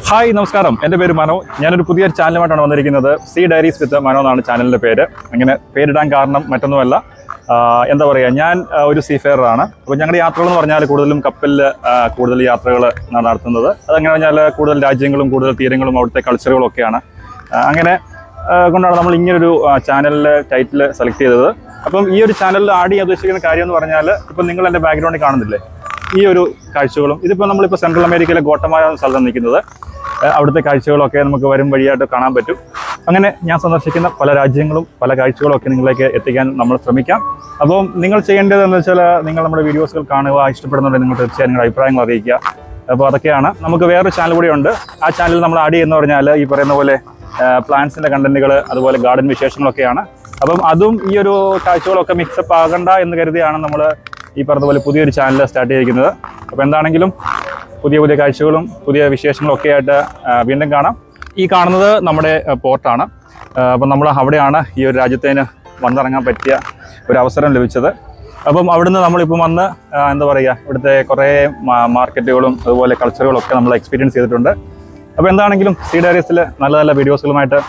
Hi നമസ്കാരം, എൻ്റെ പേര് മനോ. ഞാനൊരു പുതിയൊരു ചാനലുമായിട്ടാണ് വന്നിരിക്കുന്നത്. സീ ഡയറീസ് വിത്ത് മനോ എന്നാണ് ചാനലിൻ്റെ പേര്. അങ്ങനെ പേരിടാൻ കാരണം മറ്റൊന്നുമല്ല, എന്താ പറയുക, ഞാൻ ഒരു സീഫെയറാണ്. അപ്പോൾ ഞങ്ങളുടെ യാത്രകൾ എന്ന് പറഞ്ഞാൽ കൂടുതലും കപ്പലിൽ കൂടുതൽ യാത്രകൾ നടത്തുന്നത്. അതെങ്ങനെ പറഞ്ഞാൽ കൂടുതൽ രാജ്യങ്ങളും കൂടുതൽ തീരങ്ങളും അവിടുത്തെ കൾച്ചറുകളും ഒക്കെയാണ്. അങ്ങനെ കൊണ്ടാണ് നമ്മൾ ഇങ്ങനൊരു ചാനലിൽ ടൈറ്റിൽ സെലക്ട് ചെയ്തത്. അപ്പം ഈ ഒരു ചാനലിൽ ആഡ് ചെയ്യാൻ ഉദ്ദേശിക്കുന്ന കാര്യം എന്ന് പറഞ്ഞാൽ, ഇപ്പം നിങ്ങൾ എൻ്റെ ബാക്ക്ഗ്രൗണ്ടിൽ കാണുന്നില്ലേ ഈ ഒരു കാഴ്ചകളും, ഇതിപ്പോൾ നമ്മളിപ്പോൾ സെൻട്രൽ അമേരിക്കയിലെ ഗോട്ടമാല എന്ന സ്ഥലത്താണ് നിൽക്കുന്നത്. അവിടുത്തെ കാഴ്ചകളൊക്കെ നമുക്ക് വരും വഴിയായിട്ട് കാണാൻ പറ്റും. അങ്ങനെ ഞാൻ സന്ദർശിക്കുന്ന പല രാജ്യങ്ങളും പല കാഴ്ചകളും ഒക്കെ നിങ്ങളിലേക്ക് എത്തിക്കാൻ നമ്മൾ ശ്രമിക്കാം. അപ്പോൾ നിങ്ങൾ ചെയ്യേണ്ടതെന്ന് വെച്ചാൽ, നിങ്ങൾ നമ്മുടെ വീഡിയോസുകൾ കാണുക, ഇഷ്ടപ്പെടുന്നുണ്ടെങ്കിൽ നിങ്ങൾ തീർച്ചയായും നിങ്ങളുടെ അഭിപ്രായങ്ങൾ അറിയിക്കുക. അപ്പോൾ അതൊക്കെയാണ്. നമുക്ക് വേറൊരു ചാനൽ കൂടി ഉണ്ട്. ആ ചാനൽ നമ്മൾ ആഡ് ചെയ്യുന്ന പറഞ്ഞാൽ ഈ പറയുന്ന പോലെ പ്ലാന്റ്സിൻ്റെ കണ്ടന്റുകൾ, അതുപോലെ ഗാർഡൻ വിശേഷങ്ങളൊക്കെയാണ്. അപ്പം അതും ഈ ഒരു കാഴ്ചകളൊക്കെ മിക്സപ്പ് ആകണ്ട എന്ന് കരുതിയാണ് നമ്മൾ ഈ പറഞ്ഞതുപോലെ പുതിയൊരു ചാനൽ സ്റ്റാർട്ട് ചെയ്തിരിക്കുന്നത്. അപ്പോൾ എന്താണെങ്കിലും പുതിയ പുതിയ കാഴ്ചകളും പുതിയ വിശേഷങ്ങളും ഒക്കെ ആയിട്ട് വീണ്ടും കാണാം. ഈ കാണുന്നത് നമ്മുടെ പോർട്ടാണ്. അപ്പം നമ്മൾ അവിടെയാണ് ഈ ഒരു രാജ്യത്തിന് വന്നിറങ്ങാൻ പറ്റിയ ഒരു അവസരം ലഭിച്ചത്. അപ്പം അവിടുന്ന് നമ്മളിപ്പം വന്ന് എന്താ പറയുക, ഇവിടുത്തെ കുറേ മാർക്കറ്റുകളും അതുപോലെ കൾച്ചറുകളും ഒക്കെ നമ്മൾ എക്സ്പീരിയൻസ് ചെയ്തിട്ടുണ്ട്. അപ്പോൾ എന്താണെങ്കിലും സീ ഡയറീസിൽ നല്ല നല്ല വീഡിയോസുകളുമായിട്ട്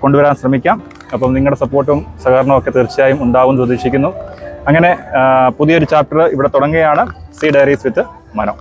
കൊണ്ടുവരാൻ ശ്രമിക്കാം. അപ്പം നിങ്ങളുടെ സപ്പോർട്ടും സഹകരണവും ഒക്കെ തീർച്ചയായും ഉണ്ടാവുമെന്ന് പ്രതീക്ഷിക്കുന്നു. അങ്ങനെ പുതിയൊരു ചാപ്റ്റർ ഇവിടെ തുടങ്ങുകയാണ്. സീ ഡയറീസ് വിത്ത് മനോ.